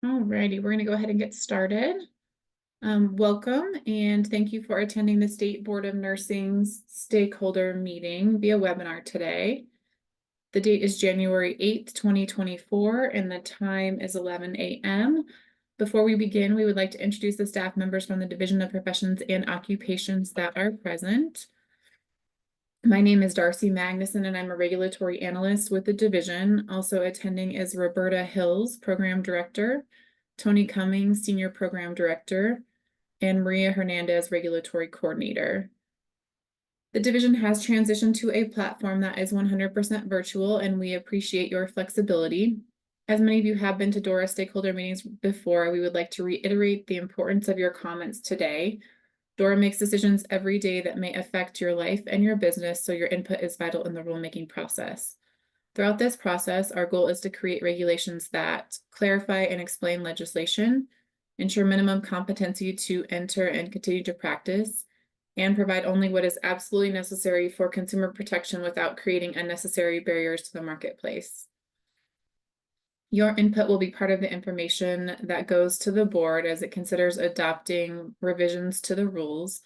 Alrighty, we're going to go ahead and get started. Welcome and thank you for attending the State Board of Nursing's stakeholder meeting via webinar today. The date is January 8th, 2024, and the time is 11 a.m. Before we begin, we would like to introduce the staff members from the Division of Professions and Occupations that are present. My name is Darcy Magnuson, and I'm a regulatory analyst with the division. Also attending is Roberta Hills, Program Director, Tony Cummings, Senior Program Director, and Maria Hernandez, Regulatory Coordinator. The division has transitioned to a platform that is 100% virtual, and we appreciate your flexibility. As many of you have been to DORA stakeholder meetings before, we would like to reiterate the importance of your comments today. DORA makes decisions every day that may affect your life and your business, so your input is vital in the rulemaking process. Throughout this process, our goal is to create regulations that clarify and explain legislation, ensure minimum competency to enter and continue to practice, and provide only what is absolutely necessary for consumer protection without creating unnecessary barriers to the marketplace. Your input will be part of the information that goes to the board as it considers adopting revisions to the rules.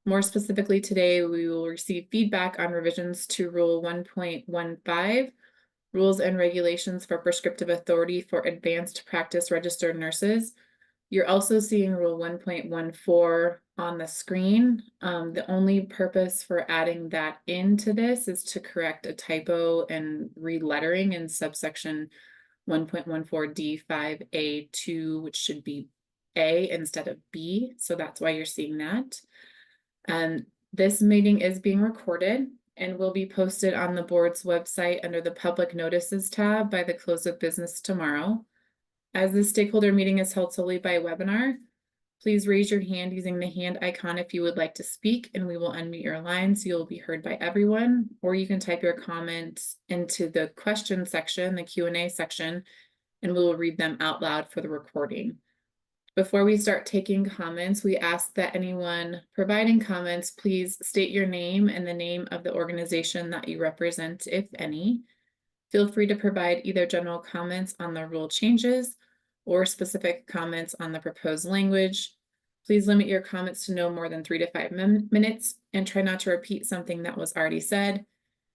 More specifically, today we will receive feedback on revisions to Rule 1.15, Rules and Regulations for Prescriptive Authority for Advanced Practice Registered Nurses. You're also seeing Rule 1.14 on the screen. The only purpose for adding that into this is to correct a typo and relettering in subsection 1.14D5A2, which should be A instead of B. So that's why you're seeing that. This meeting is being recorded and will be posted on the board's website under the Public Notices tab by the close of business tomorrow. As this stakeholder meeting is held solely by webinar, please raise your hand using the hand icon if you would like to speak, and we will unmute your line so you'll be heard by everyone, or you can type your comments into the question section, the Q&A section, and we will read them out loud for the recording. Before we start taking comments, we ask that anyone providing comments, please state your name and the name of the organization that you represent, if any. Feel free to provide either general comments on the rule changes or specific comments on the proposed language. Please limit your comments to no more than 3 to 5 minutes and try not to repeat something that was already said.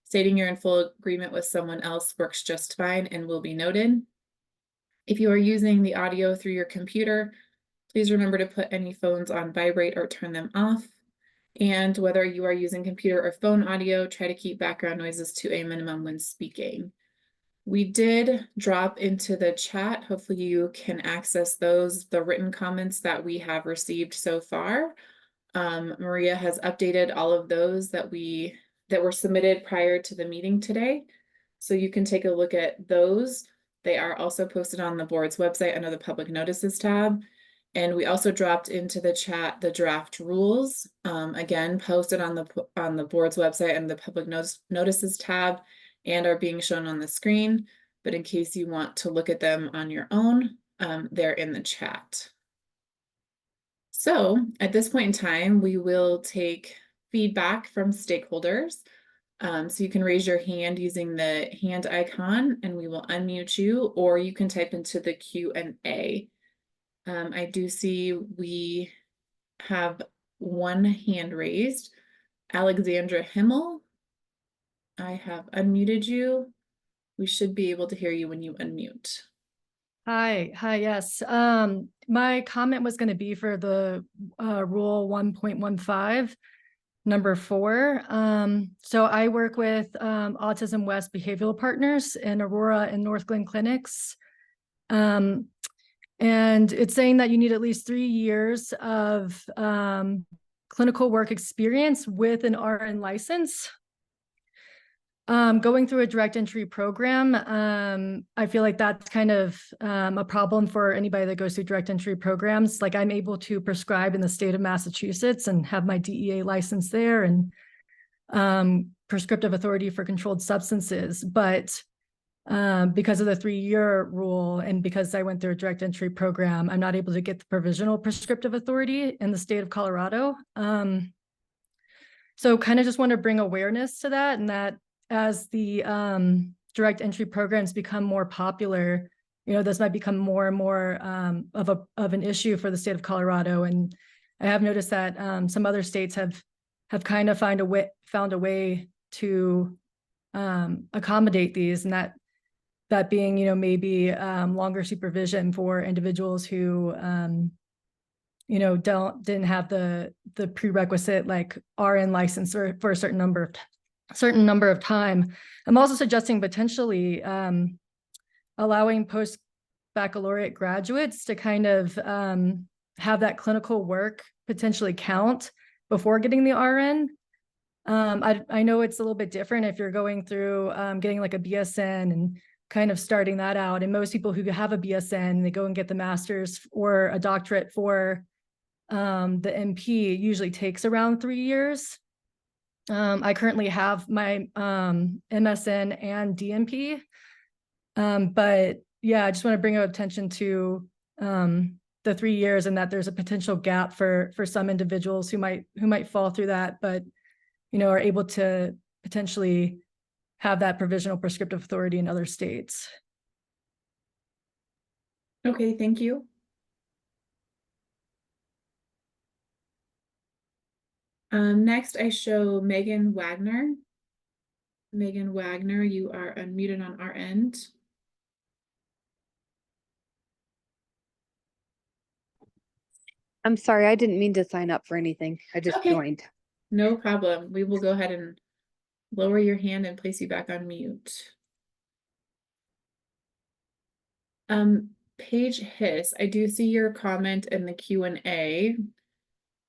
Stating you're in full agreement with someone else works just fine and will be noted. If you are using the audio through your computer, please remember to put any phones on vibrate or turn them off. And whether you are using computer or phone audio, try to keep background noises to a minimum when speaking. We did drop into the chat. Hopefully you can access those, the written comments that we have received so far. Maria has updated all of those that were submitted prior to the meeting today. So you can take a look at those. They are also posted on the board's website under the Public Notices tab. And we also dropped into the chat the draft rules, again, posted on the board's website and the Public Notices tab, and are being shown on the screen. But in case you want to look at them on your own, they're in the chat. So at this point in time, we will take feedback from stakeholders. So you can raise your hand using the hand icon and we will unmute you, or you can type into the Q&A. I do see we have one hand raised. Alexandra Himmel, I have unmuted you. We should be able to hear you when you unmute. Hi, yes. My comment was going to be for the Rule 1.15, number 4. So I work with Autism West Behavioral Partners in Aurora and North Glen clinics. And it's saying that you need at least 3 years of clinical work experience with an RN license. Going through a direct entry program, I feel like that's kind of a problem for anybody that goes through direct entry programs. Like, I'm able to prescribe in the state of Massachusetts and have my DEA license there and prescriptive authority for controlled substances. But because of the 3-year rule and because I went through a direct entry program, I'm not able to get the provisional prescriptive authority in the state of Colorado. So kind of just want to bring awareness to that, and that as the direct entry programs become more popular, this might become more and more of an issue for the state of Colorado. And I have noticed that some other states have kind of found a way to accommodate these, and that being, maybe longer supervision for individuals who didn't have the prerequisite like RN license for a certain number of time. I'm also suggesting potentially allowing post-baccalaureate graduates to kind of have that clinical work potentially count before getting the RN. I know it's a little bit different if you're going through getting like a BSN and kind of starting that out. And most people who have a BSN, they go and get the master's or a doctorate for the MP usually takes around 3 years. I currently have my MSN and DNP. But yeah, I just want to bring attention to the 3 years, and that there's a potential gap for some individuals who might fall through that, but are able to potentially have that provisional prescriptive authority in other states. Okay, thank you. Next, I show Megan Wagner. Megan Wagner, you are unmuted on our end. I'm sorry, I didn't mean to sign up for anything. I just joined. No problem. We will go ahead and lower your hand and place you back on mute. Paige Hiss, I do see your comment in the Q&A.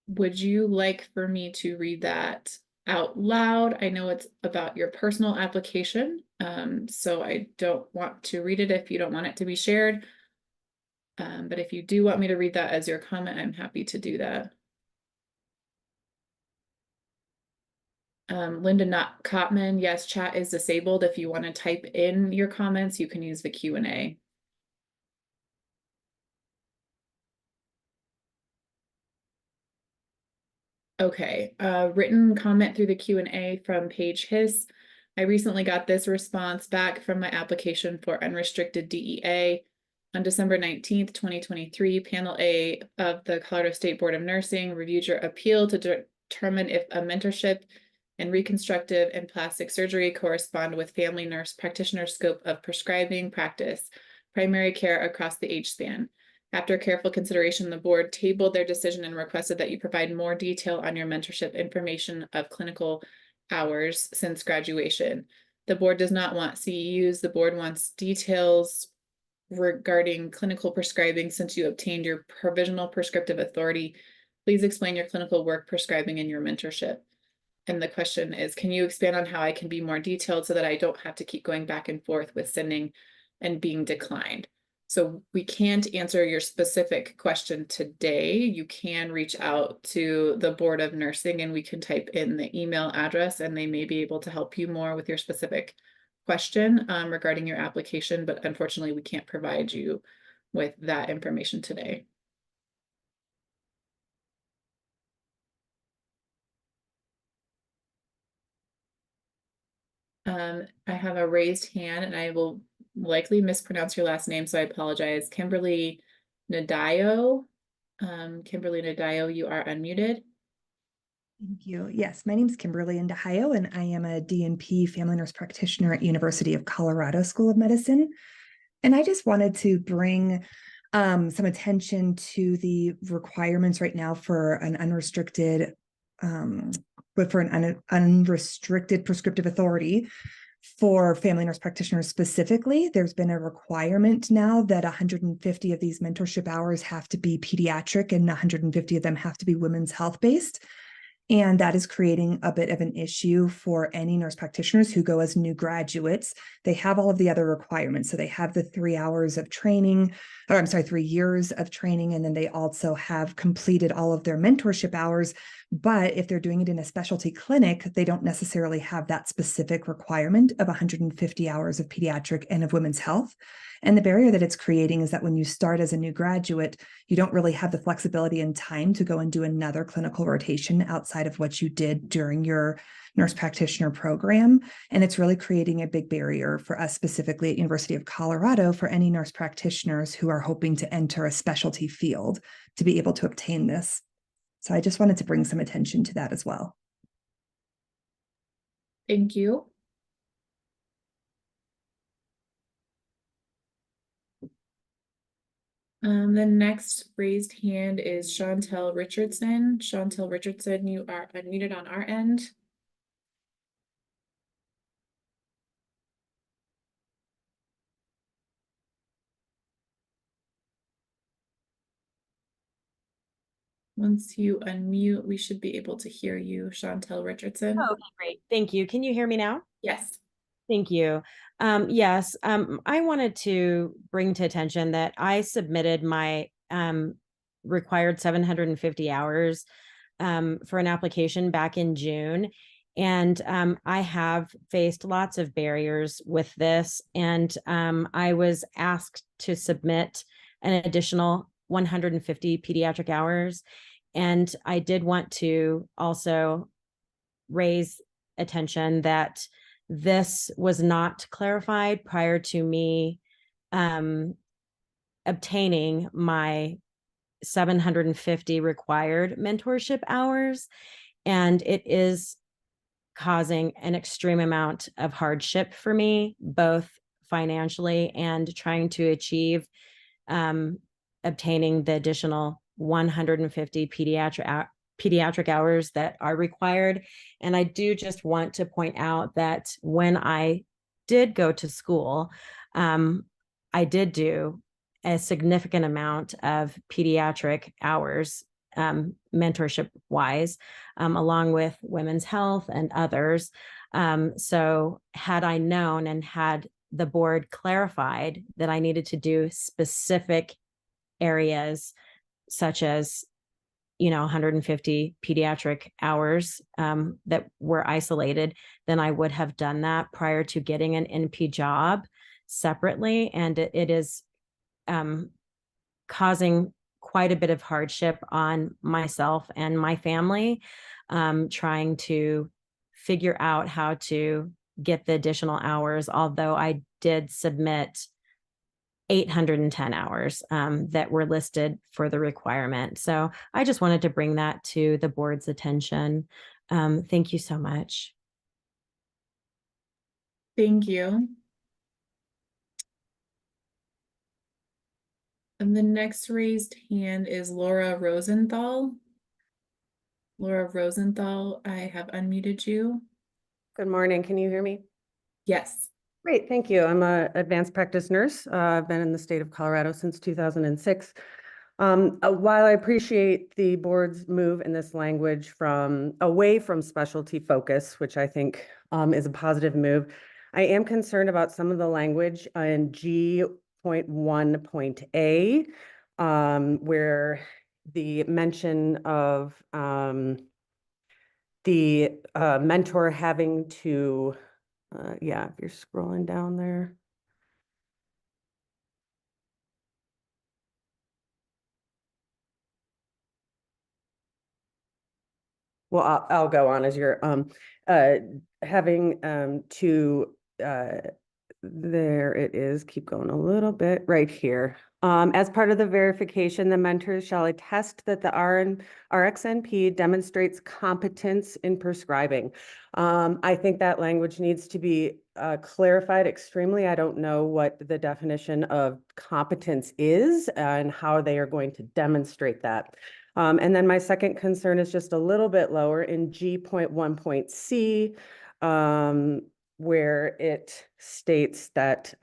Would you like for me to read that out loud? I know it's about your personal application, so I don't want to read it if you don't want it to be shared. But if you do want me to read that as your comment, I'm happy to do that. Linda Cotman, yes, chat is disabled. If you want to type in your comments, you can use the Q&A. Okay, written comment through the Q&A from Paige Hiss. I recently got this response back from my application for unrestricted DEA. On December 19th, 2023, Panel A of the Colorado State Board of Nursing reviewed your appeal to determine if a mentorship in reconstructive and plastic surgery correspond with family nurse practitioner scope of prescribing practice, primary care across the age span. After careful consideration, the board tabled their decision and requested that you provide more detail on your mentorship information of clinical hours since graduation. The board does not want CEUs. The board wants details regarding clinical prescribing since you obtained your provisional prescriptive authority. Please explain your clinical work prescribing in your mentorship. And the question is, can you expand on how I can be more detailed so that I don't have to keep going back and forth with sending and being declined? So we can't answer your specific question today. You can reach out to the Board of Nursing and we can type in the email address and they may be able to help you more with your specific question regarding your application, but unfortunately we can't provide you with that information today. I have a raised hand and I will likely mispronounce your last name, so I apologize. Kimberly Nadayo. Kimberly Nadayo, you are unmuted. Thank you. Yes, my name is Kimberly Nadayo, and I am a DNP family nurse practitioner at University of Colorado School of Medicine. And I just wanted to bring some attention to the requirements right now for an unrestricted prescriptive authority for family nurse practitioners specifically. There's been a requirement now that 150 of these mentorship hours have to be pediatric and 150 of them have to be women's health based. And that is creating a bit of an issue for any nurse practitioners who go as new graduates. They have all of the other requirements. So they have the 3 hours of training, 3 years of training, and then they also have completed all of their mentorship hours. But if they're doing it in a specialty clinic, they don't necessarily have that specific requirement of 150 hours of pediatric and of women's health. And the barrier that it's creating is that when you start as a new graduate, you don't really have the flexibility and time to go and do another clinical rotation outside outside of what you did during your nurse practitioner program. And it's really creating a big barrier for us specifically at University of Colorado for any nurse practitioners who are hoping to enter a specialty field to be able to obtain this. So I just wanted to bring some attention to that as well. Thank you. The next raised hand is Chantel Richardson. Chantel Richardson, you are unmuted on our end. Once you unmute, we should be able to hear you, Chantel Richardson. Oh, okay, great. Thank you. Can you hear me now? Yes. Thank you. Yes, I wanted to bring to attention that I submitted my required 750 hours for an application back in June. And I have faced lots of barriers with this. And I was asked to submit an additional 150 pediatric hours. And I did want to also raise attention that this was not clarified prior to me obtaining my 750 required mentorship hours. And it is causing an extreme amount of hardship for me, both financially and trying to achieve obtaining the additional 150 pediatric hours that are required. And I do just want to point out that when I did go to school, I did do a significant amount of pediatric hours, mentorship wise, along with women's health and others. So had I known and had the board clarified that I needed to do specific areas such as 150 pediatric hours that were isolated, then I would have done that prior to getting an NP job separately. And it is causing quite a bit of hardship on myself and my family, trying to figure out how to get the additional hours, although I did submit 810 hours that were listed for the requirement. So I just wanted to bring that to the board's attention. Thank you so much. Thank you. And the next raised hand is Laura Rosenthal. Laura Rosenthal, I have unmuted you. Good morning. Can you hear me? Yes. Great, thank you. I'm an advanced practice nurse. I've been in the state of Colorado since 2006. While I appreciate the board's move in this language from away from specialty focus, which I think is a positive move, I am concerned about some of the language in G.1.A, where the mention of the mentor having to yeah, if you're scrolling down there. Well, I'll go on as you're having to there it is, keep going a little bit right here. As part of the verification, the mentors shall attest that the RxNP demonstrates competence in prescribing. I think that language needs to be clarified extremely. I don't know what the definition of competence is and how they are going to demonstrate that. And then my second concern is just a little bit lower in G.1.C, where it states that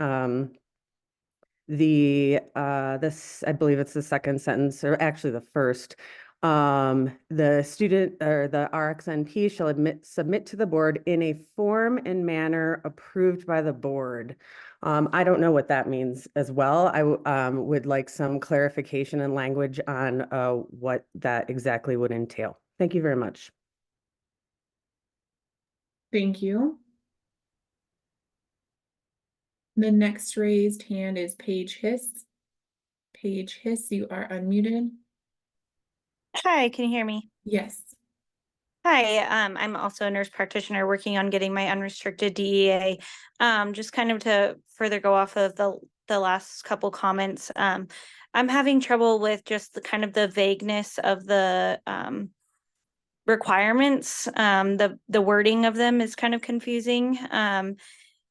this, I believe it's the second sentence, or actually the first, the student or the RxNP shall submit to the board in a form and manner approved by the board. I don't know what that means as well. I would like some clarification and language on what that exactly would entail. Thank you very much. Thank you. The next raised hand is Paige Hiss. Paige Hiss, you are unmuted. Hi, can you hear me? Yes. Hi, I'm also a nurse practitioner working on getting my unrestricted DEA. Just kind of to further go off of the last couple comments, I'm having trouble with just the kind of the vagueness of the requirements. The wording of them is kind of confusing, and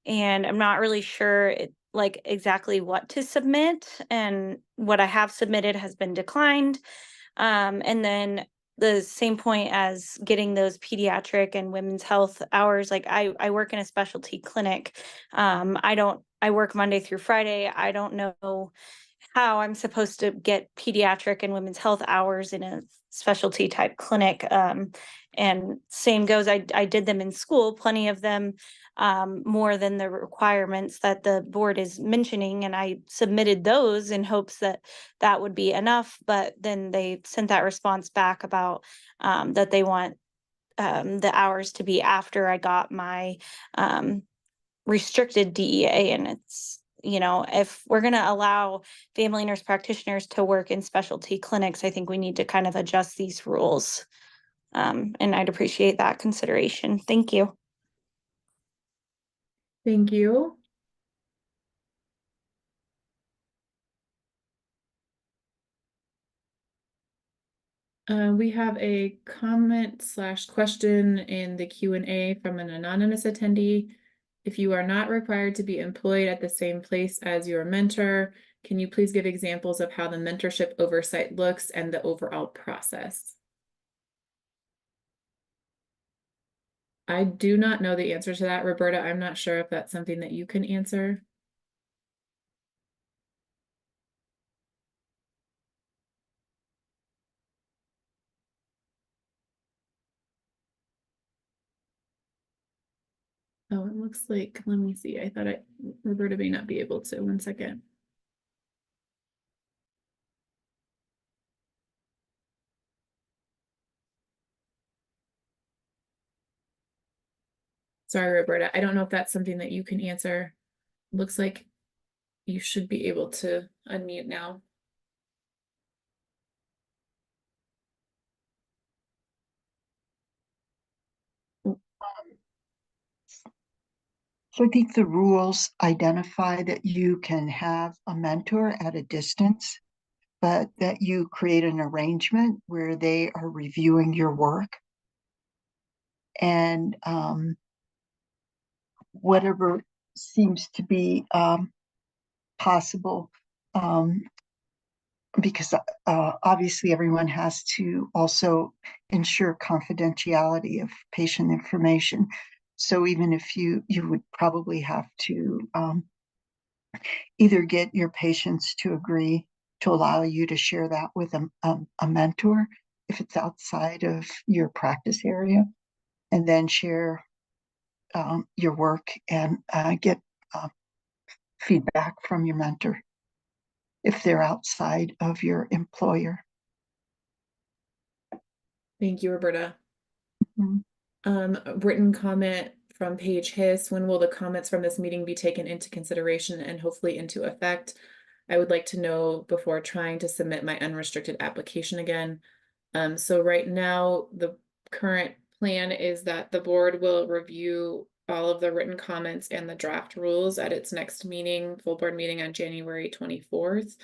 I'm not really sure like exactly what to submit, and what I have submitted has been declined. And then the same point as getting those pediatric and women's health hours, like I work in a specialty clinic. I work Monday through Friday. I don't know how I'm supposed to get pediatric and women's health hours in a specialty type clinic. And same goes, I did them in school, plenty of them, more than the requirements that the board is mentioning. And I submitted those in hopes that that would be enough. But then they sent that response back about that they want the hours to be after I got my restricted DEA. And it's, if we're going to allow family nurse practitioners to work in specialty clinics, I think we need to kind of adjust these rules. And I'd appreciate that consideration. Thank you. Thank you. We have a comment / question in the Q&A from an anonymous attendee. If you are not required to be employed at the same place as your mentor, can you please give examples of how the mentorship oversight looks and the overall process? I do not know the answer to that, Roberta. I'm not sure if that's something that you can answer. Oh, it looks like, let me see. I thought Roberta may not be able to. 1 second. Sorry, Roberta. I don't know if that's something that you can answer. Looks like you should be able to unmute now. So I think the rules identify that you can have a mentor at a distance, but that you create an arrangement where they are reviewing your work. And whatever seems to be possible, because obviously everyone has to also ensure confidentiality of patient information. So even if you would probably have to either get your patients to agree to allow you to share that with a mentor if it's outside of your practice area, and then share your work and get feedback from your mentor if they're outside of your employer. Thank you, Roberta. Mm-hmm. Written comment from Paige Hiss. When will the comments from this meeting be taken into consideration and hopefully into effect? I would like to know before trying to submit my unrestricted application again. So right now, the current plan is that the board will review all of the written comments and the draft rules at its next meeting, full board meeting on January 24th.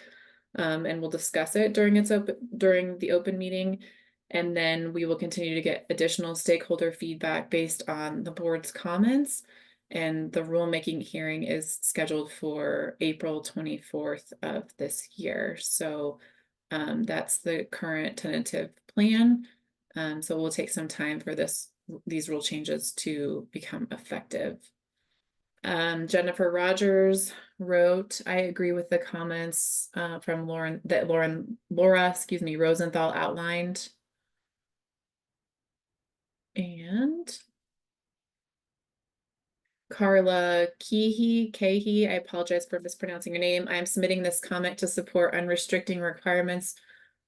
And we'll discuss it during the open meeting. And then we will continue to get additional stakeholder feedback based on the board's comments. And the rulemaking hearing is scheduled for April 24th of this year. So that's the current tentative plan. So we'll take some time for these rule changes to become effective. Jennifer Rogers wrote, I agree with the comments from Laura Rosenthal outlined. And Carla Kehi, I apologize for mispronouncing your name. I am submitting this comment to support unrestricting requirements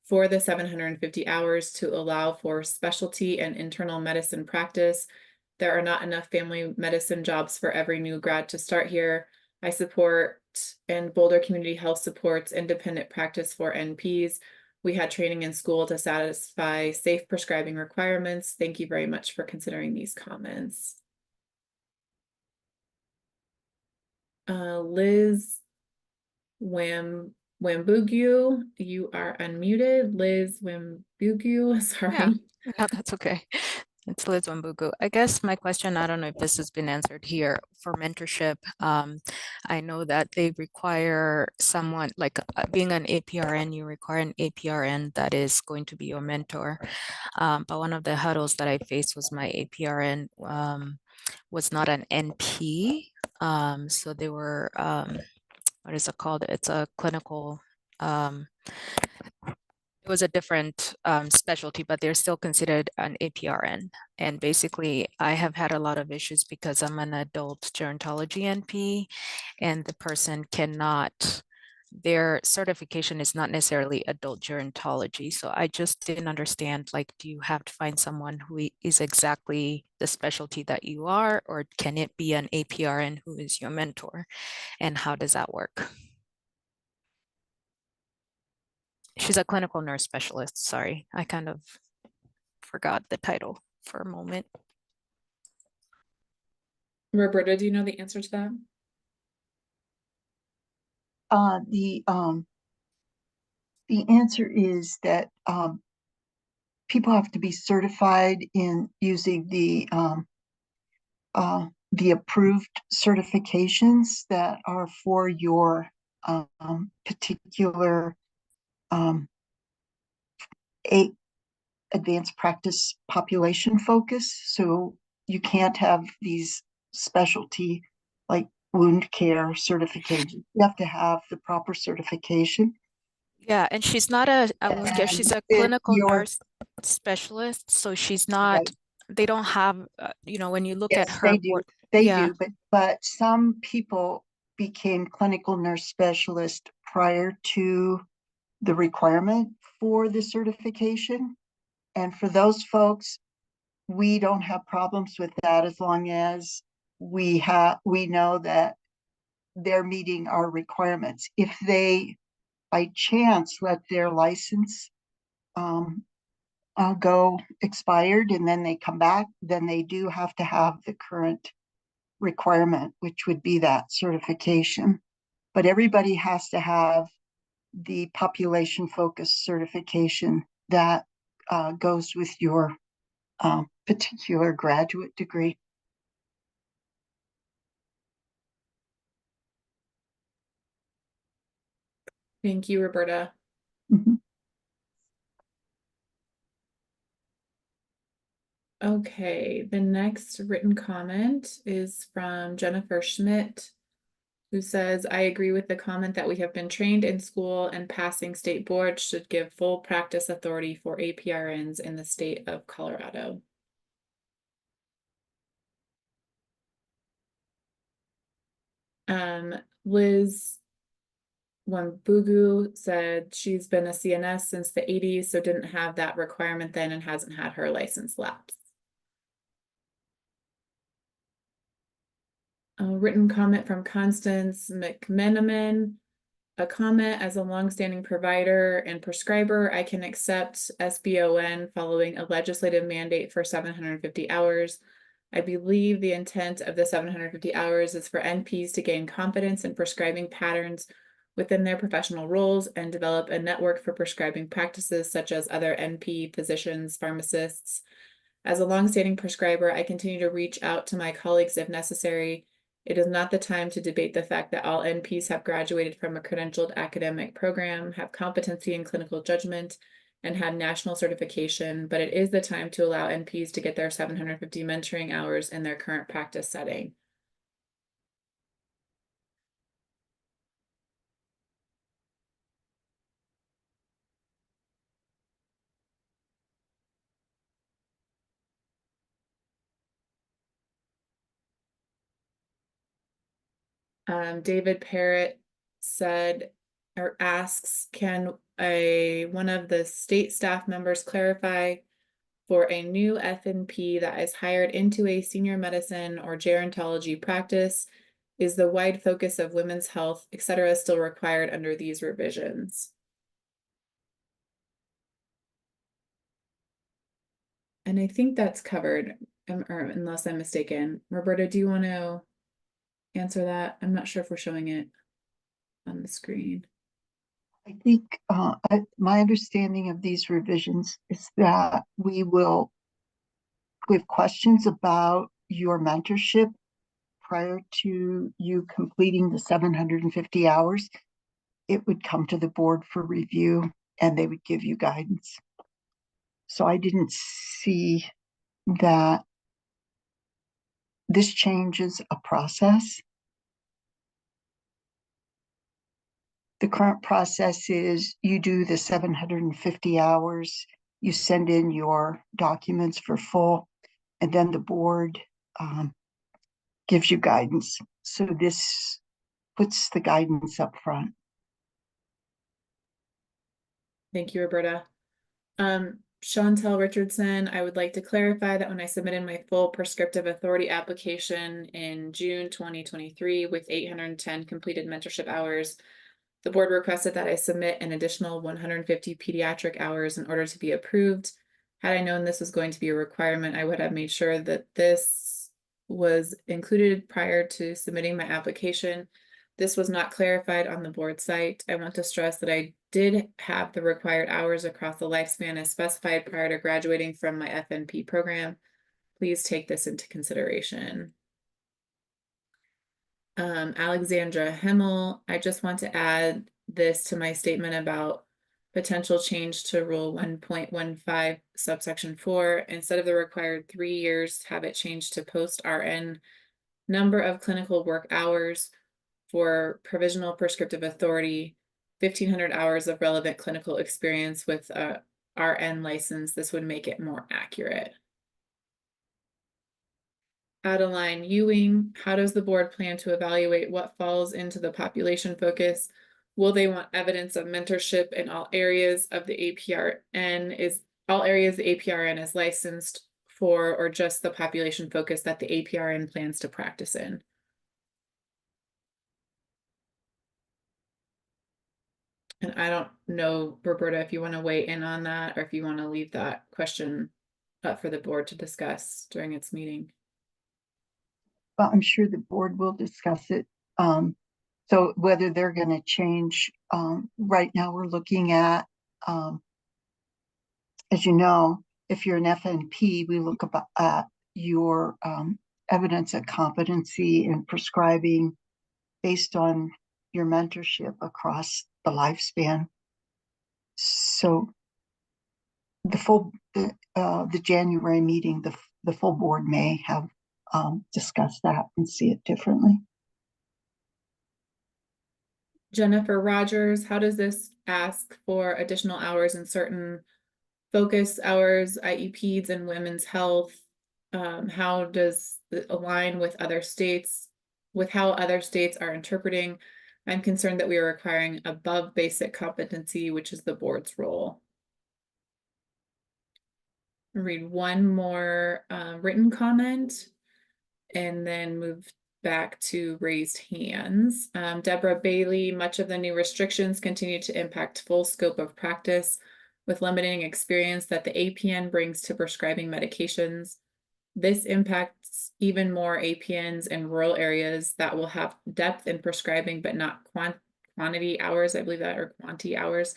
for the 750 hours to allow for specialty and internal medicine practice. There are not enough family medicine jobs for every new grad to start here. I support, and Boulder Community Health supports independent practice for NPs We had training in school to satisfy safe prescribing requirements. Thank you very much for considering these comments. Liz Wambugu, you are unmuted. Liz Wambugu, sorry. No, that's okay. It's Liz Wambugu. I guess my question, I don't know if this has been answered here for mentorship. I know that they require someone like being an APRN, you require an APRN that is going to be your mentor. But one of the hurdles that I faced was my APRN was not an NP. So they were, what is it called? It's a clinical, it was a different specialty, but they're still considered an APRN. And basically, I have had a lot of issues because I'm an adult gerontology NP, and the person cannot, their certification is not necessarily adult gerontology. So I just didn't understand, like, do you have to find someone who is exactly the specialty that you are, or can it be an APRN who is your mentor? And how does that work? She's a clinical nurse specialist. Sorry, I kind of forgot the title for a moment. Roberta, do you know the answer to that? The answer is that people have to be certified in using the approved certifications that are for your particular advanced practice population focus. So you can't have these specialty like wound care certifications. You have to have the proper certification. Yeah, and she's not a wound care, she's a clinical nurse specialist. So she's not, right. They don't have, you know, when you look Yes, at her they do. board, They yeah. do, but some people became clinical nurse specialists prior to the requirement for the certification. And for those folks, we don't have problems with that as long as we know that they're meeting our requirements. If they by chance let their license go expired and then they come back, then they do have to have the current requirement, which would be that certification. But everybody has to have the population focused certification that goes with your particular graduate degree. Thank you, Roberta. Mhm. Okay, the next written comment is from Jennifer Schmidt, who says, I agree with the comment that we have been trained in school and passing state boards should give full practice authority for APRNs in the state of Colorado. Liz Wambugu said she's been a CNS since the 80s, so didn't have that requirement then and hasn't had her license lapse. A written comment from Constance McMenamin. A comment: as a longstanding provider and prescriber, I can accept SBON following a legislative mandate for 750 hours. I believe the intent of the 750 hours is for NPs to gain confidence in prescribing patterns within their professional roles and develop a network for prescribing practices such as other NP physicians, pharmacists. As a longstanding prescriber, I continue to reach out to my colleagues if necessary. It is not the time to debate the fact that all NPs have graduated from a credentialed academic program, have competency in clinical judgment, and had national certification, but it is the time to allow NPs to get their 750 mentoring hours in their current practice setting. David Parrott said or asks, can one of the state staff members clarify for a new FNP that is hired into a senior medicine or gerontology practice, is the wide focus of women's health, etc., still required under these revisions? And I think that's covered, or unless I'm mistaken. Roberta, do you want to answer that? I'm not sure if we're showing it on the screen. I think my understanding of these revisions is that we have questions about your mentorship prior to you completing the 750 hours. It would come to the board for review and they would give you guidance. So I didn't see that this changes a process. The current process is you do the 750 hours, you send in your documents for full, and then the board gives you guidance. So this puts the guidance up front. Thank you, Roberta. Chantel Richardson, I would like to clarify that when I submitted my full prescriptive authority application in June 2023 with 810 completed mentorship hours, the board requested that I submit an additional 150 pediatric hours in order to be approved. Had I known this was going to be a requirement, I would have made sure that this was included prior to submitting my application. This was not clarified on the board site. I want to stress that I did have the required hours across the lifespan as specified prior to graduating from my FNP program. Please take this into consideration. Alexandra Hemmel, I just want to add this to my statement about potential change to Rule 1.15 subsection 4. Instead of the required 3 years, have it changed to post-RN number of clinical work hours for provisional prescriptive authority, 1,500 hours of relevant clinical experience with a RN license. This would make it more accurate. Adeline Ewing, how does the board plan to evaluate what falls into the population focus? Will they want evidence of mentorship in all areas of the APRN? Is all areas the APRN is licensed for, or just the population focus that the APRN plans to practice in? And I don't know, Roberta, if you want to weigh in on that, or if you want to leave that question up for the board to discuss during its meeting. Well, I'm sure the board will discuss it. So whether they're going to change, right now we're looking at, as you know, if you're an FNP, we look at your evidence of competency in prescribing based on your mentorship across the lifespan. So the January meeting, the full board may have discussed that and see it differently. Jennifer Rogers, how does this ask for additional hours in certain focus hours, i.e. peds and women's health? How does it align with other states, with how other states are interpreting? I'm concerned that we are requiring above basic competency, which is the board's role. I'll read one more written comment and then move back to raised hands. Deborah Bailey, much of the new restrictions continue to impact full scope of practice with limiting experience that the APN brings to prescribing medications. This impacts even more APNs in rural areas that will have depth in prescribing, but not quantity hours, I believe that, or quantity hours.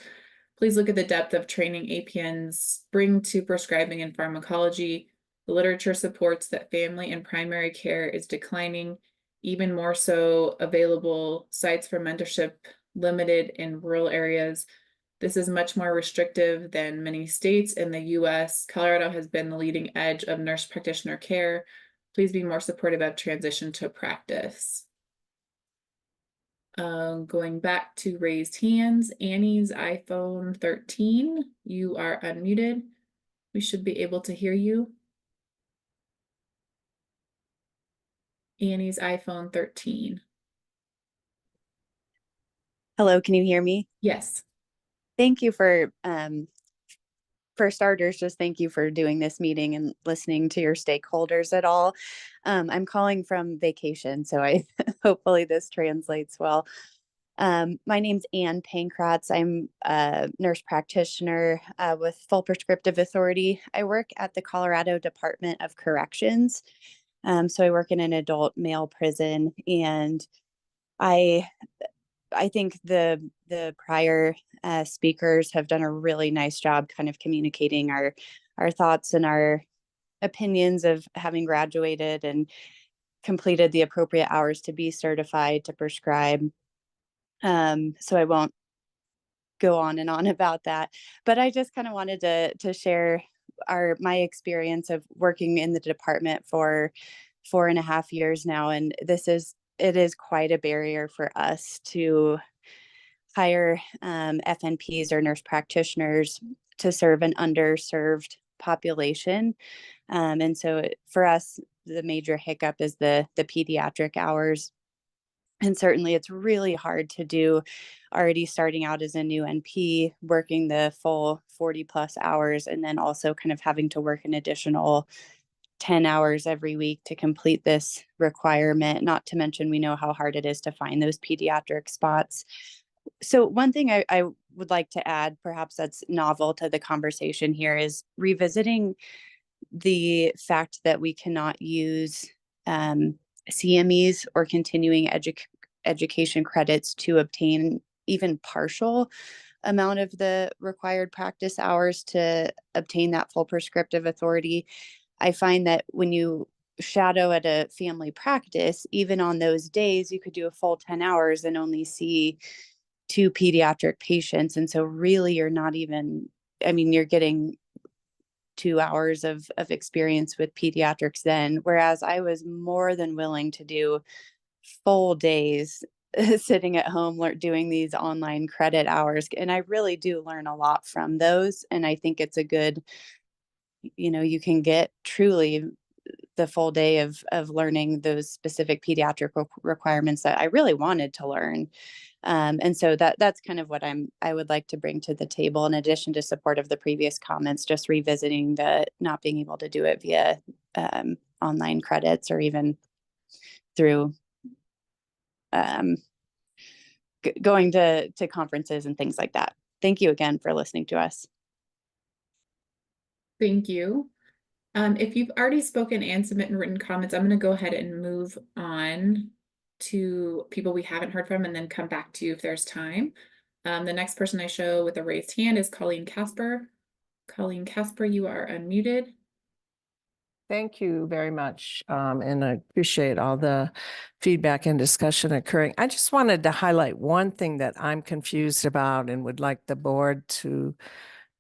Please look at the depth of training APNs bring to prescribing in pharmacology. The literature supports that family and primary care is declining, even more so available sites for mentorship limited in rural areas. This is much more restrictive than many states in the US. Colorado has been the leading edge of nurse practitioner care. Please be more supportive of transition to practice. Going back to raised hands, Annie's iPhone 13, you are unmuted. We should be able to hear you. Annie's iPhone 13. Hello, can you hear me? Yes. Thank you for starters, just thank you for doing this meeting and listening to your stakeholders at all. I'm calling from vacation, so I hopefully this translates well. My name's Ann Pankratz. I'm a nurse practitioner with full prescriptive authority. I work at the Colorado Department of Corrections. So I work in an adult male prison, and I think the prior speakers have done a really nice job kind of communicating our thoughts and our opinions of having graduated and completed the appropriate hours to be certified to prescribe. So I won't go on and on about that, but I just kind of wanted to share my experience of working in the department for 4.5 years now, and it is quite a barrier for us to hire FNPs or nurse practitioners to serve an underserved population. And so for us, the major hiccup is the pediatric hours. And certainly it's really hard to do already starting out as a new NP, working the full 40 plus hours, and then also kind of having to work an additional 10 hours every week to complete this requirement, not to mention we know how hard it is to find those pediatric spots. So one thing I would like to add, perhaps that's novel to the conversation here, is revisiting the fact that we cannot use CMEs or continuing education credits to obtain even partial amount of the required practice hours to obtain that full prescriptive authority. I find that when you shadow at a family practice, even on those days, you could do a full 10 hours and only see 2 pediatric patients. And so really you're not even, I mean, you're getting 2 hours of experience with pediatrics then, whereas I was more than willing to do full days sitting at home doing these online credit hours. And I really do learn a lot from those. And I think it's a good, you can get truly the full day of learning those specific pediatric requirements that I really wanted to learn. And so that's kind of what I would like to bring to the table, in addition to support of the previous comments, just revisiting the not being able to do it via online credits or even through going to conferences and things like that. Thank you again for listening to us. Thank you. If you've already spoken and submitted written comments, I'm going to go ahead and move on to people we haven't heard from and then come back to you if there's time. The next person I show with a raised hand is Colleen Casper. Colleen Casper, you are unmuted. Thank you very much, and I appreciate all the feedback and discussion occurring. I just wanted to highlight one thing that I'm confused about and would like the board to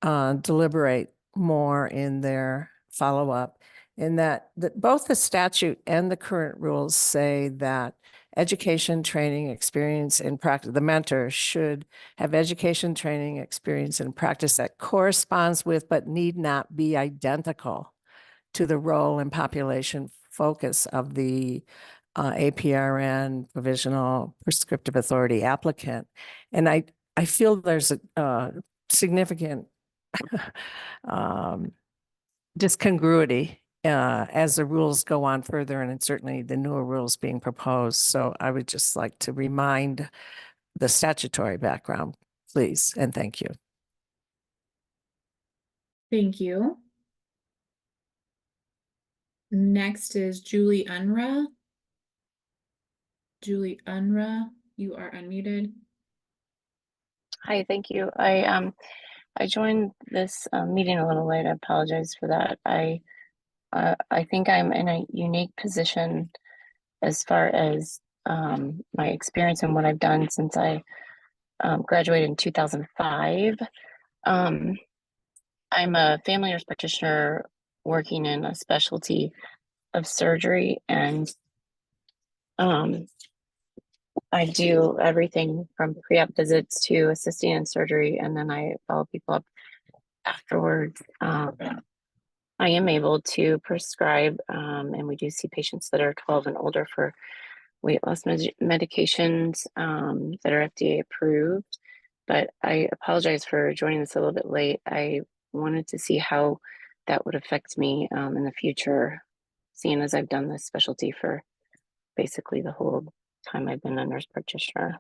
deliberate more in their follow-up, in that both the statute and the current rules say that education, training, experience, and practice, the mentor should have education, training, experience, and practice that corresponds with but need not be identical to the role and population focus of the APRN provisional prescriptive authority applicant. And I feel there's a significant discongruity as the rules go on further, and certainly the newer rules being proposed. So I would just like to remind the statutory background, please, and thank you. Thank you. Next is Julie Unruh. Julie Unruh, you are unmuted. Hi, thank you. I joined this meeting a little late. I apologize for that. I think I'm in a unique position as far as my experience and what I've done since I graduated in 2005. I'm a family nurse practitioner working in a specialty of surgery, and I do everything from pre-op visits to assisting in surgery, and then I follow people up afterwards. I am able to prescribe, and we do see patients that are 12 and older for weight loss medications that are FDA approved. But I apologize for joining this a little bit late. I wanted to see how that would affect me in the future, seeing as I've done this specialty for basically the whole time I've been a nurse practitioner.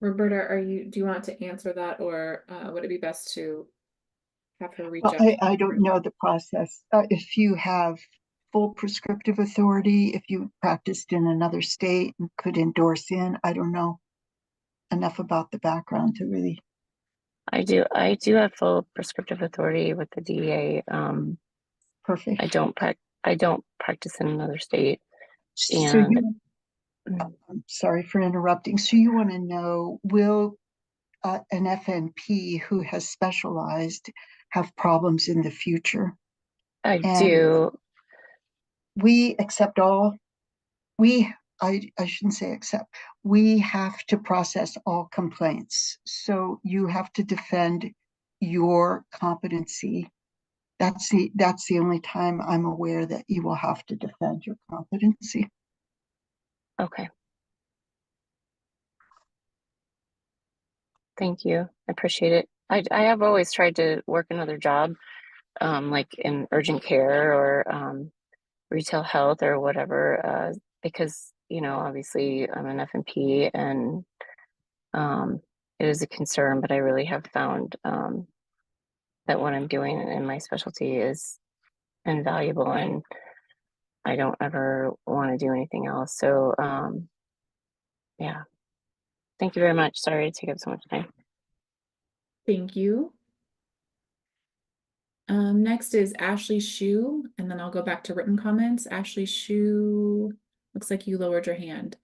Roberta, do you want to answer that, or would it be best to have her reach Well, out? I don't know the process. If you have full prescriptive authority, if you practiced in another state and could endorse in, I don't know enough about the background to really. I do have full prescriptive authority with the DEA. Perfect. I don't practice in another state. So And I'm sorry for interrupting. So you want to know, will an FNP who has specialized have problems in the future? I And do. we accept all, I shouldn't say accept, we have to process all complaints. So you have to defend your competency. That's the only time I'm aware that you will have to defend your competency. Okay. Thank you. I appreciate it. I have always tried to work another job, like in urgent care or retail health or whatever, because, you know, obviously I'm an FNP and it is a concern, but I really have found that what I'm doing in my specialty is invaluable and I don't ever want to do anything else. So, yeah. Thank you very much. Sorry to take up so much time. Thank you. Next is Ashley Shu, and then I'll go back to written comments. Ashley Shu, looks like you lowered your hand.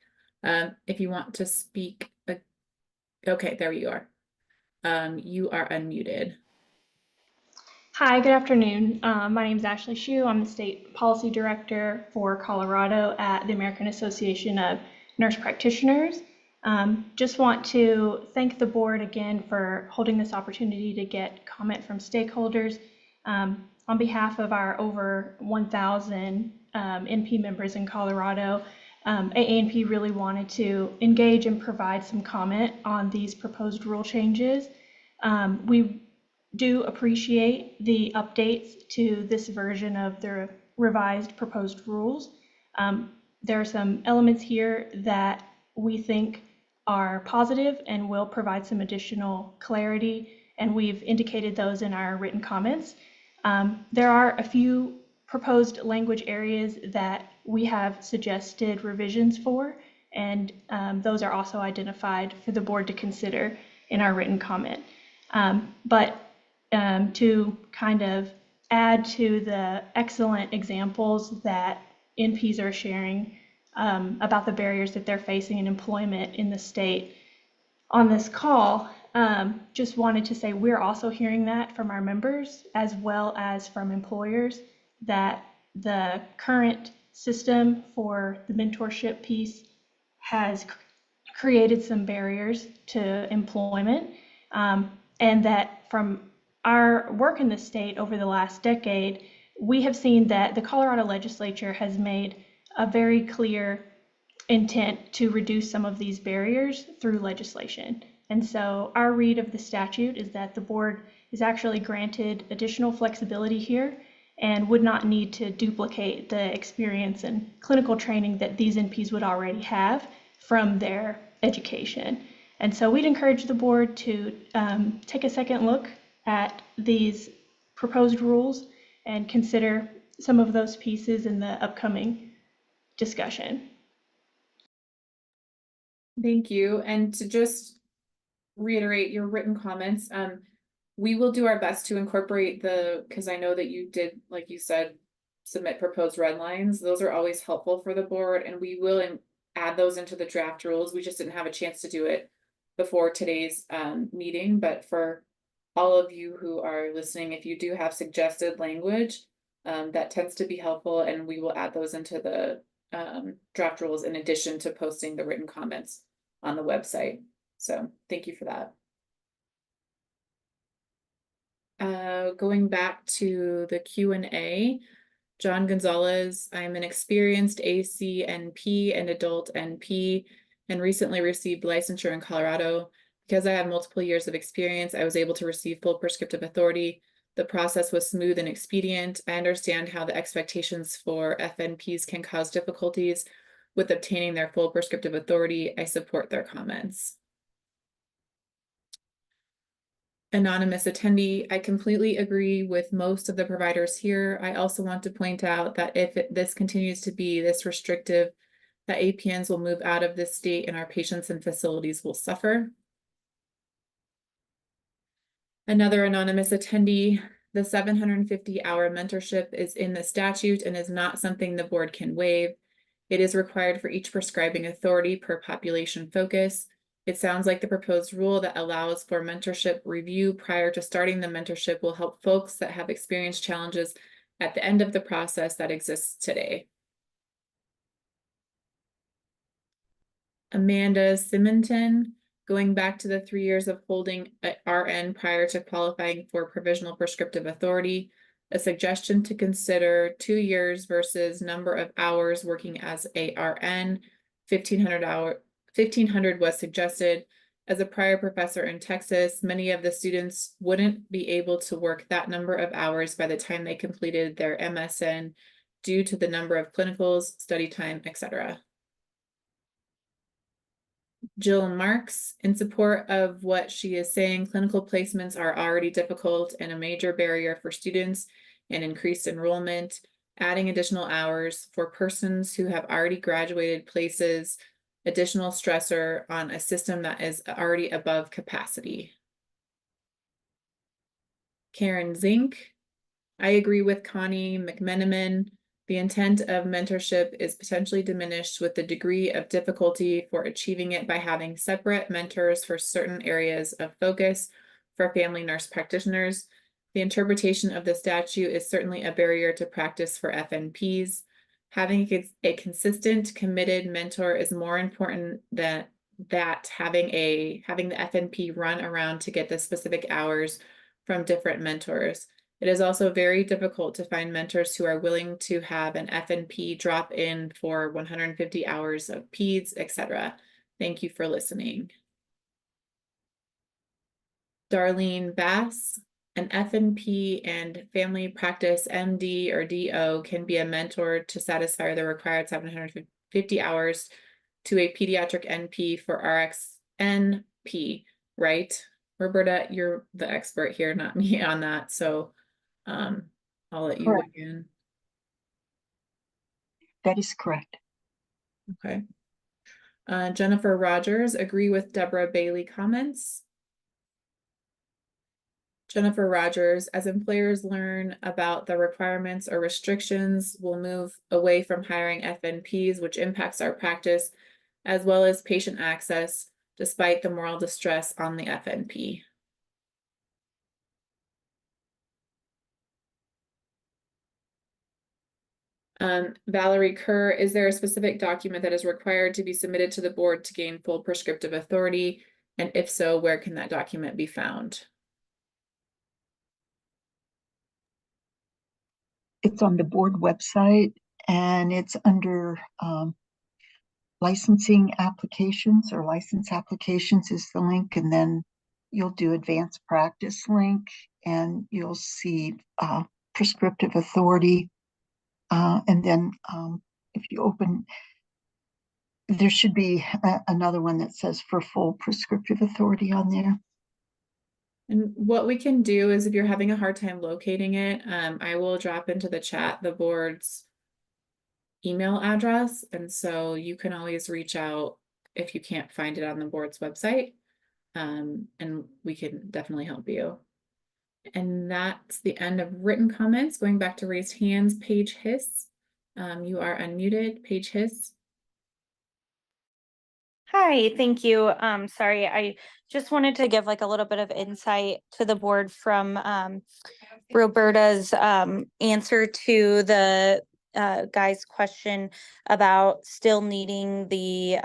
If you want to speak, okay, there you are. You are unmuted. Hi, good afternoon. My name is Ashley Shu. I'm the State Policy Director for Colorado at the American Association of Nurse Practitioners. Just want to thank the board again for holding this opportunity to get comment from stakeholders. On behalf of our over 1,000 NP members in Colorado, AANP really wanted to engage and provide some comment on these proposed rule changes. We do appreciate the updates to this version of the revised proposed rules. There are some elements here that we think are positive and will provide some additional clarity, and we've indicated those in our written comments. There are a few proposed language areas that we have suggested revisions for, and those are also identified for the board to consider in our written comment. To kind of add to the excellent examples that NPs are sharing about the barriers that they're facing in employment in the state on this call, just wanted to say we're also hearing that from our members as well as from employers, that the current system for the mentorship piece has created some barriers to employment, and that from our work in the state over the last decade, we have seen that the Colorado legislature has made a very clear intent to reduce some of these barriers through legislation. And so our read of the statute is that the board is actually granted additional flexibility here and would not need to duplicate the experience and clinical training that these NPs would already have from their education. And so we'd encourage the board to take a second look at these proposed rules and consider some of those pieces in the upcoming discussion. Thank you. And to just reiterate your written comments, we will do our best to incorporate because I know that you did, like you said, submit proposed red lines. Those are always helpful for the board, and we will add those into the draft rules. We just didn't have a chance to do it before today's meeting, but for all of you who are listening, if you do have suggested language, that tends to be helpful, and we will add those into the draft rules in addition to posting the written comments on the website. So thank you for that. Going back to the Q&A, John Gonzalez, I'm an experienced ACNP and adult NP and recently received licensure in Colorado. Because I have multiple years of experience, I was able to receive full prescriptive authority. The process was smooth and expedient. I understand how the expectations for FNPs can cause difficulties with obtaining their full prescriptive authority. I support their comments. Anonymous attendee, I completely agree with most of the providers here. I also want to point out that if this continues to be this restrictive, that APNs will move out of this state and our patients and facilities will suffer. Another anonymous attendee, the 750-hour mentorship is in the statute and is not something the board can waive. It is required for each prescribing authority per population focus. It sounds like the proposed rule that allows for mentorship review prior to starting the mentorship will help folks that have experienced challenges at the end of the process that exists today. Amanda Simonton, going back to the 3 years of holding a RN prior to qualifying for provisional prescriptive authority, a suggestion to consider 2 years versus number of hours working as a RN, 1,500 was suggested. As a prior professor in Texas, many of the students wouldn't be able to work that number of hours by the time they completed their MSN due to the number of clinicals, study time, etc. Jill Marks, in support of what she is saying, clinical placements are already difficult and a major barrier for students and increased enrollment. Adding additional hours for persons who have already graduated places additional stressor on a system that is already above capacity. Karen Zink, I agree with Connie McMenamin. The intent of mentorship is potentially diminished with the degree of difficulty for achieving it by having separate mentors for certain areas of focus for family nurse practitioners. The interpretation of the statute is certainly a barrier to practice for FNPs. Having a consistent, committed mentor is more important than having the FNP run around to get the specific hours from different mentors. It is also very difficult to find mentors who are willing to have an FNP drop in for 150 hours of PEDS, etc. Thank you for listening. Darlene Bass, an FNP and family practice MD or DO can be a mentor to satisfy the required 750 hours to a pediatric NP for RxNP, right? Roberta, you're the expert here, not me on that. So I'll let you Correct. weigh in. That is correct. Okay. Jennifer Rogers, agree with Deborah Bailey comments. Jennifer Rogers, as employers learn about the requirements or restrictions, we'll move away from hiring FNPs, which impacts our practice, as well as patient access, despite the moral distress on the FNP. Valerie Kerr, is there a specific document that is required to be submitted to the board to gain full prescriptive authority? And if so, where can that document be found? It's on the board website and it's under licensing applications, or license applications is the link, and then you'll do advanced practice link and you'll see prescriptive authority. And then if you open, there should be another one that says for full prescriptive authority on there. And what we can do is if you're having a hard time locating it, I will drop into the chat the board's email address. And so you can always reach out if you can't find it on the board's website. And we can definitely help you. And that's the end of written comments. Going back to raised hands, Paige Hiss. You are unmuted, Paige Hiss. Hi, thank you. Sorry, I just wanted to give like a little bit of insight to the board from Roberta's answer to the guy's question about still needing the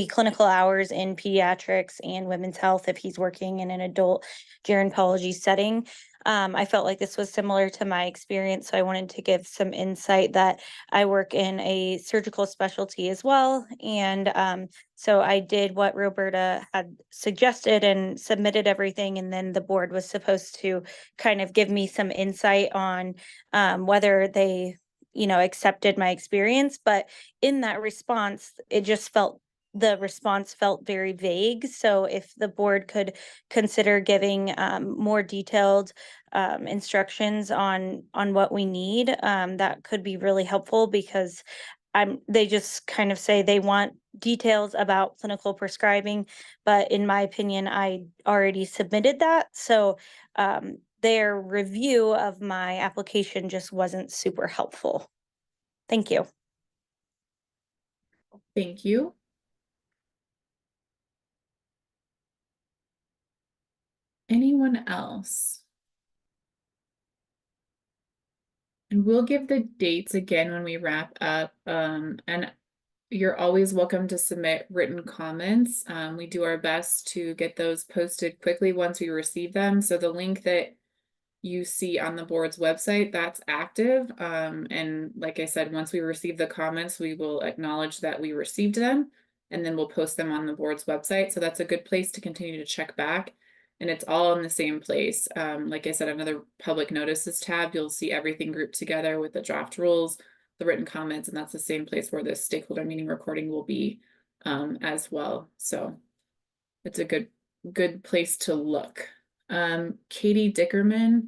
clinical hours in pediatrics and women's health if he's working in an adult gerontology setting. I felt like this was similar to my experience, so I wanted to give some insight that I work in a surgical specialty as well. And so I did what Roberta had suggested and submitted everything, and then the board was supposed to kind of give me some insight on whether they accepted my experience. But in that response, it just felt the response felt very vague. So if the board could consider giving more detailed instructions on what we need, that could be really helpful, because they just kind of say they want details about clinical prescribing, but in my opinion, I already submitted that. So their review of my application just wasn't super helpful. Thank you. Thank you. Anyone else? And we'll give the dates again when we wrap up. And you're always welcome to submit written comments. We do our best to get those posted quickly once we receive them. So the link that you see on the board's website, that's active. And like I said, once we receive the comments, we will acknowledge that we received them, and then we'll post them on the board's website. So that's a good place to continue to check back. And it's all in the same place. Like I said, another public notices tab, you'll see everything grouped together with the draft rules, the written comments, and that's the same place where this stakeholder meeting recording will be as well. So it's a good place to look. Katie Dickerman,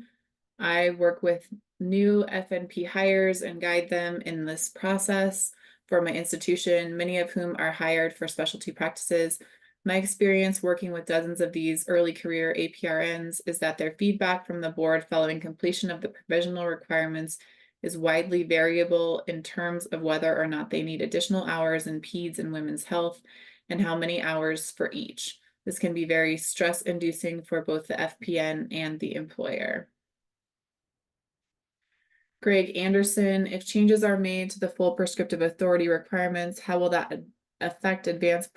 I work with new FNP hires and guide them in this process for my institution, many of whom are hired for specialty practices. My experience working with dozens of these early career APRNs is that their feedback from the board following completion of the provisional requirements is widely variable in terms of whether or not they need additional hours in peds and women's health, and how many hours for each. This can be very stress-inducing for both the FPN and the employer. Greg Anderson, if changes are made to the full prescriptive authority requirements, how will that affect advanced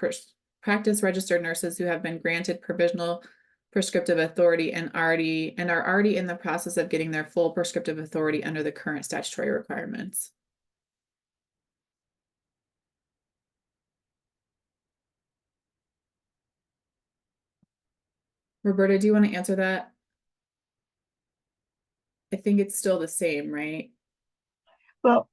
practice registered nurses who have been granted provisional prescriptive authority and are already in the process of getting their full prescriptive authority under the current statutory requirements? Roberta, do you want to answer that? I think it's still the same, right? Well,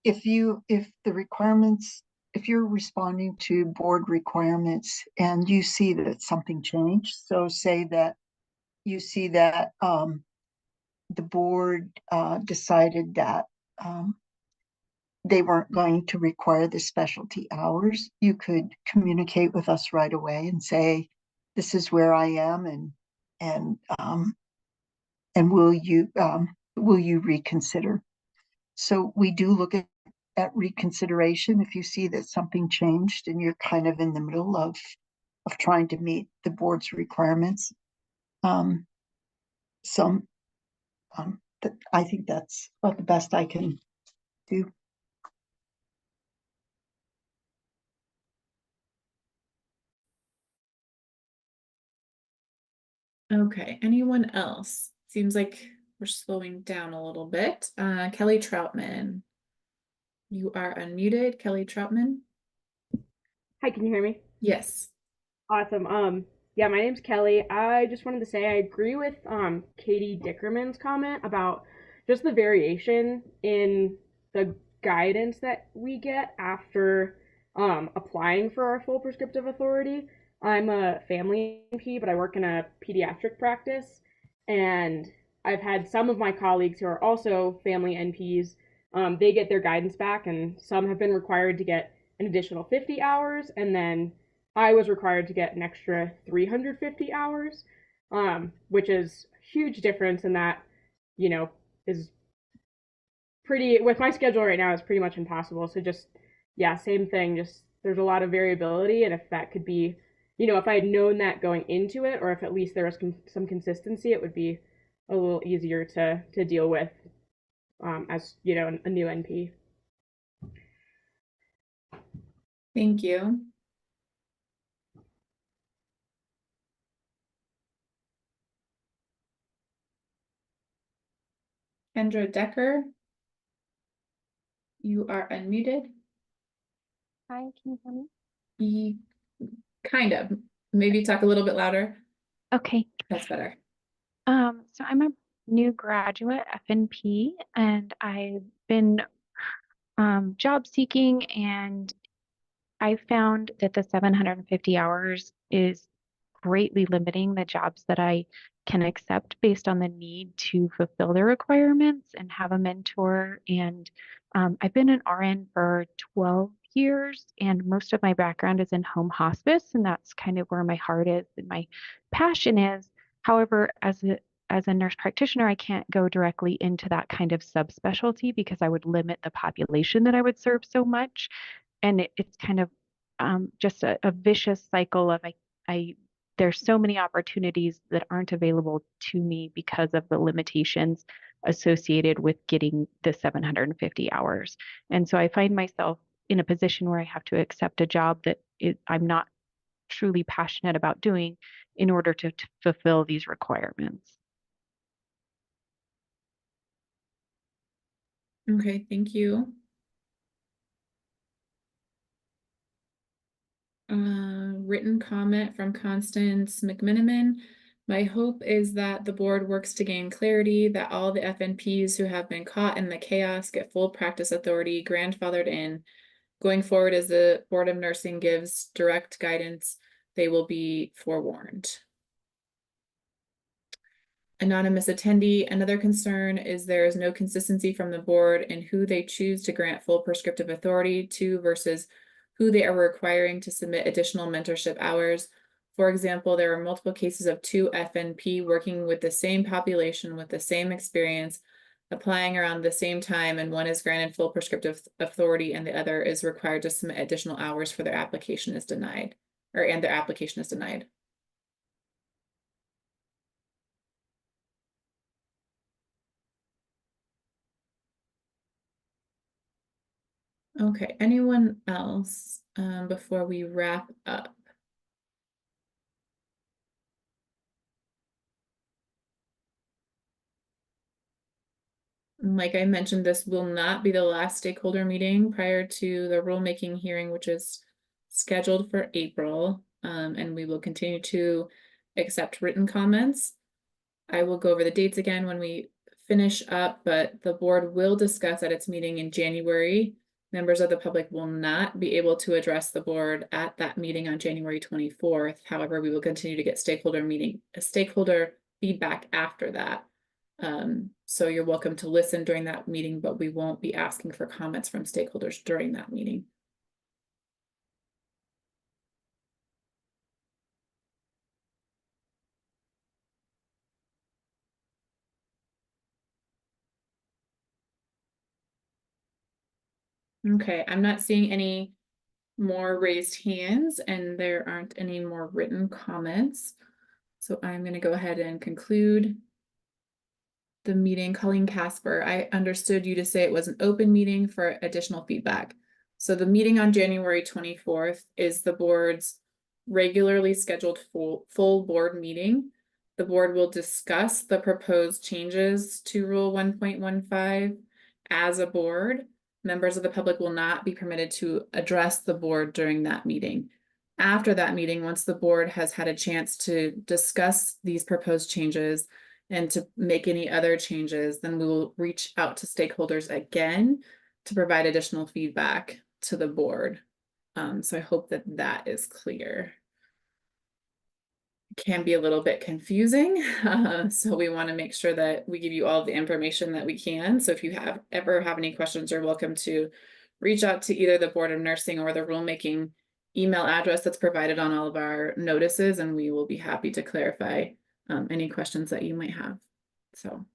if the requirements, if you're responding to board requirements and you see that something changed, so say that you see that the board decided that they weren't going to require the specialty hours, you could communicate with us right away and say, this is where I am, and will you reconsider? So we do look at reconsideration if you see that something changed and you're kind of in the middle of trying to meet the board's requirements. I think that's about the best I can do. Okay, anyone else? Seems like we're slowing down a little bit. Kelly Troutman. You are unmuted, Kelly Troutman. Hi, can you hear me? Yes. Awesome. Yeah, my name's Kelly. I just wanted to say I agree with Katie Dickerman's comment about just the variation in the guidance that we get after applying for our full prescriptive authority. I'm a family NP, but I work in a pediatric practice, and I've had some of my colleagues who are also family NPs. They get their guidance back, and some have been required to get an additional 50 hours, and then I was required to get an extra 350 hours, which is a huge difference, and that, is pretty, with my schedule right now, is pretty much impossible. So just, yeah, same thing, just there's a lot of variability, and if that could be, if I had known that going into it, or if at least there was some consistency, it would be a little easier to deal with as, a new NP. Thank you. Kendra Decker, you are unmuted. Hi, can you hear me? Kind of. Maybe talk a little bit louder. Okay. That's better. So I'm a new graduate FNP, and I've been job seeking and I found that the 750 hours is greatly limiting the jobs that I can accept based on the need to fulfill the requirements and have a mentor. And I've been an RN for 12 years, and most of my background is in home hospice, and that's kind of where my heart is and my passion is. However, as a nurse practitioner, I can't go directly into that kind of subspecialty because I would limit the population that I would serve so much. And it's kind of just a vicious cycle of I there's so many opportunities that aren't available to me because of the limitations associated with getting the 750 hours. And so I find myself in a position where I have to accept a job that I'm not truly passionate about doing in order to fulfill these requirements. Okay, thank you. Written comment from Constance McMiniman. My hope is that the board works to gain clarity that all the FNPs who have been caught in the chaos get full practice authority grandfathered in. Going forward, as the Board of Nursing gives direct guidance, they will be forewarned. Anonymous attendee, another concern is there is no consistency from the board in who they choose to grant full prescriptive authority to versus who they are requiring to submit additional mentorship hours. For example, there are multiple cases of 2 FNP working with the same population with the same experience, applying around the same time, and one is granted full prescriptive authority and the other is required to submit additional hours for their application is denied, and their application is denied. Okay, anyone else before we wrap up? Like I mentioned, this will not be the last stakeholder meeting prior to the rulemaking hearing, which is scheduled for April, and we will continue to accept written comments. I will go over the dates again when we finish up, but the board will discuss at its meeting in January. Members of the public will not be able to address the board at that meeting on January 24th. However, we will continue to get stakeholder feedback after that. So you're welcome to listen during that meeting, but we won't be asking for comments from stakeholders during that meeting. Okay, I'm not seeing any more raised hands and there aren't any more written comments. So I'm going to go ahead and conclude the meeting. Colleen Casper, I understood you to say it was an open meeting for additional feedback. So the meeting on January 24th is the board's regularly scheduled full board meeting. The board will discuss the proposed changes to Rule 1.15 as a board. Members of the public will not be permitted to address the board during that meeting. After that meeting, once the board has had a chance to discuss these proposed changes and to make any other changes, then we will reach out to stakeholders again to provide additional feedback to the board. So I hope that that is clear. It can be a little bit confusing, so we want to make sure that we give you all the information that we can. So if you ever have any questions, you're welcome to reach out to either the Board of Nursing or the rulemaking email address that's provided on all of our notices, and we will be happy to clarify any questions that you might have. So,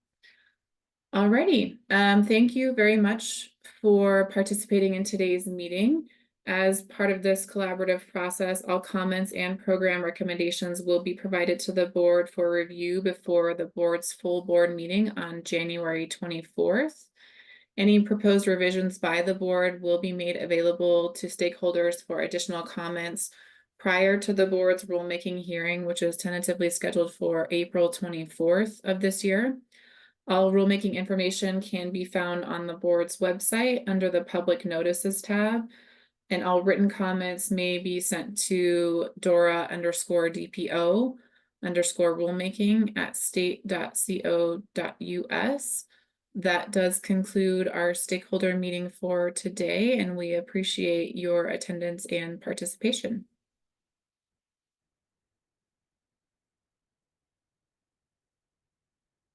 alrighty, thank you very much for participating in today's meeting. As part of this collaborative process, all comments and program recommendations will be provided to the board for review before the board's full board meeting on January 24th. Any proposed revisions by the board will be made available to stakeholders for additional comments prior to the board's rulemaking hearing, which is tentatively scheduled for April 24th of this year. All rulemaking information can be found on the board's website under the Public Notices tab, and all written comments may be sent to Dora_DPO_rulemaking at state.co.us. that does conclude our stakeholder meeting for today, and we appreciate your attendance and participation.